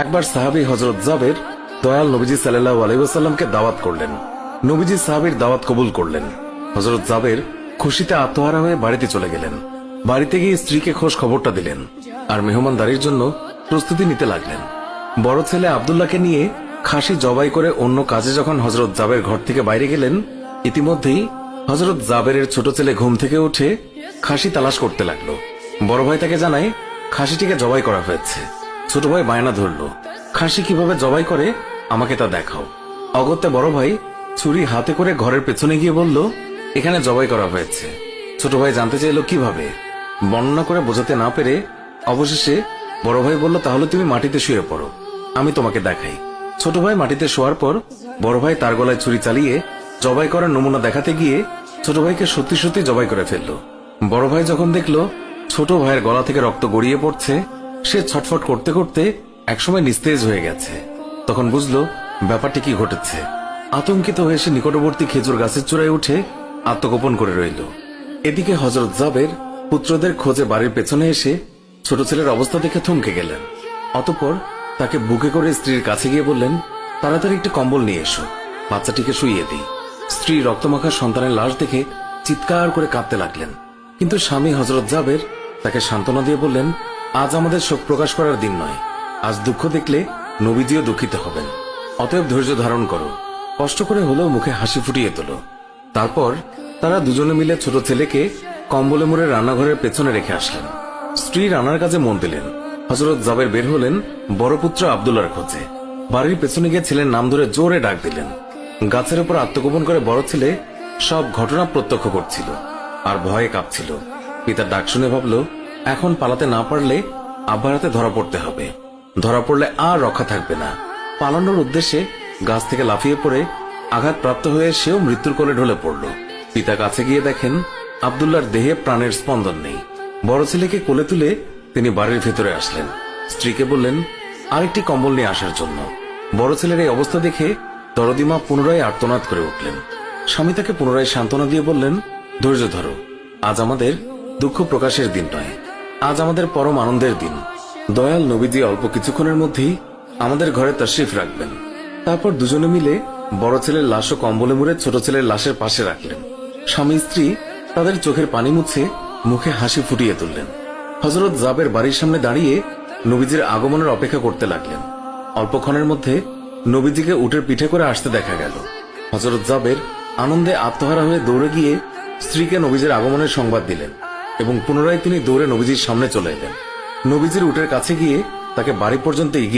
একবার সাহাবী হযরত জাবের দয়াল নবীজি সাল্লাল্লাহু আলাইহি ওয়াসাল্লামকে দাওয়াত করলেন। নবীজি সাহাবীর দাওয়াত কবুল করলেন। হযরত জাবের খুশিতে আত্মহারা হয়ে বাড়িতে চলে গেলেন। বাড়িতে গিয়ে স্ত্রীকে খোঁজ খবরটা দিলেন আর মেহমানদারির জন্য প্রস্তুতি নিতে লাগলেন। বড় ছেলে আব্দুল্লাহকে নিয়ে খাসি জবাই করে অন্য কাজে যখন হযরত জাবের ঘর থেকে বাইরে গেলেন, ইতিমধ্যেই হযরত জাবেরের ছোট ছেলে ঘুম থেকে উঠে খাসি তালাশ করতে লাগলো। বড় ভাই তাকে জানায় খাসিটিকে জবাই করা হয়েছে। ছোট ভাই বায়না ধরল, খাসি কিভাবে জবাই করে আমাকে তা দেখাও। অগত্যা বড় ভাই ছুরি হাতে করে ঘরের পেছনে গিয়ে বলল, এখানে জবাই করা হয়েছে। ছোট ভাই জানতে চাইল কিভাবে। বর্ণনা করে বোঝাতে না পেরে অবশেষে বড় ভাই বলল, তাহলে তুমি মাটিতে শুয়ে পড়ো, আমি তোমাকে দেখাই। ছোট ভাই মাটিতে শোয়ার পর বড় ভাই তার গলায় ছুরি চালিয়ে জবাই করার নমুনা দেখাতে গিয়ে ছোট ভাইকে সত্যি সত্যি জবাই করে ফেলল। বড় ভাই যখন দেখলো ছোট ভাইয়ের গলা থেকে রক্ত গড়িয়ে পড়ছে, সে ছটফট করতে করতে একসময় নিস্তেজ হয়ে গেছে। তখন বুঝলো ব্যাপারটি কি ঘটেছে। আতঙ্কিত হয়ে সে নিকটবর্তী খেজুর গাছের চূড়ায় উঠে আত্মগোপন করে রইল। এদিকে হযরত জাবের পুত্রদের খোঁজে বাড়ির পেছনে এসে ছোট ছেলের অবস্থা দেখে থমকে গেলেন। অতঃপর তাকে বুকে করে স্ত্রীর কাছে গিয়ে বললেন, তাড়াতাড়ি একটি কম্বল নিয়ে এসো, বাচ্চাটিকে শুইয়ে দিই। স্ত্রী রক্তমাখা সন্তানের লাশ দেখে চিৎকার করে কাঁদতে লাগলেন। কিন্তু স্বামী হযরত জাবের তাকে সান্ত্বনা দিয়ে বললেন, আজ আমাদের শোক প্রকাশ করার দিন নয়, আজ দুঃখ দেখলে নবীজিও দুঃখিত হবেন। অতএব ধৈর্য ধারণ করো, কষ্ট করে হলেও মুখে হাসি ফুটিয়ে তোলো। তারপর তারা দুজনে মিলে ছোট ছেলেকে কম্বলে মুড়ে রান্নাঘরের পেছনে রেখে আসলেন। স্ত্রী রান্নার কাজে মন দিলেন। হযরত জাবের বের হলেন বড় পুত্র আব্দুল্লাহর খোঁজে। বাড়ির পেছনে গিয়ে ছেলের নাম ধরে জোরে ডাক দিলেন। গাছের উপর আত্মগোপন করে বড় ছেলে সব ঘটনা প্রত্যক্ষ করছিল আর ভয়ে কাঁপছিল। পিতার ডাক শুনে ভাবল, এখন পালাতে না পারলে আব্বার হাতে ধরা পড়তে হবে। ধরা পড়লে আর রক্ষা থাকবে না। পালানোর উদ্দেশ্যে গাছ থেকে লাফিয়ে পড়ে আঘাতপ্রাপ্ত হয়ে সেও মৃত্যুর কোলে ঢলে পড়ল। পিতা কাছে গিয়ে দেখেন আব্দুল্লাহর দেহে প্রাণের স্পন্দন নেই। বড় ছেলেকে কোলে তুলে তিনি বাড়ির ভেতরে আসলেন। স্ত্রীকে বললেন আরেকটি কম্বল নিয়ে আসার জন্য। বড় ছেলের এই অবস্থা দেখে দরদিমা পুনরায় আর্তনাদ করে উঠলেন। স্বামী তাকে পুনরায় সান্ত্বনা দিয়ে বললেন, ধৈর্য ধরো, আজ আমাদের দুঃখ প্রকাশের দিন নয়, আজ আমাদের পরম আনন্দের দিন। দয়াল নবীজি অল্প কিছুক্ষণের মধ্যেই আমাদের ঘরে তাশরিফ রাখবেন। তারপর দুজনে মিলে বড় ছেলের লাশও কম্বলে মুড়ে ছোট ছেলের লাশের পাশে রাখলেন। স্বামী স্ত্রী তাদের চোখের পানি মুছে মুখে হাসি ফুটিয়ে তুললেন। হযরত জাবের বাড়ির সামনে দাঁড়িয়ে নবীজির আগমনের অপেক্ষা করতে লাগলেন। অল্পক্ষণের মধ্যে নবীজিকে উটের পিঠে করে আসতে দেখা গেল। হযরত জাবের আনন্দে আত্মহারা হয়ে দৌড়ে গিয়ে স্ত্রীকে নবীজির আগমনের সংবাদ দিলেন এবং পুনরায় তিনি দৌড়ে নবীজির সামনে চলে এলেন। নবীজির উটের কাছে গিয়ে তাকে বাড়ি পর্যন্ত এগিয়ে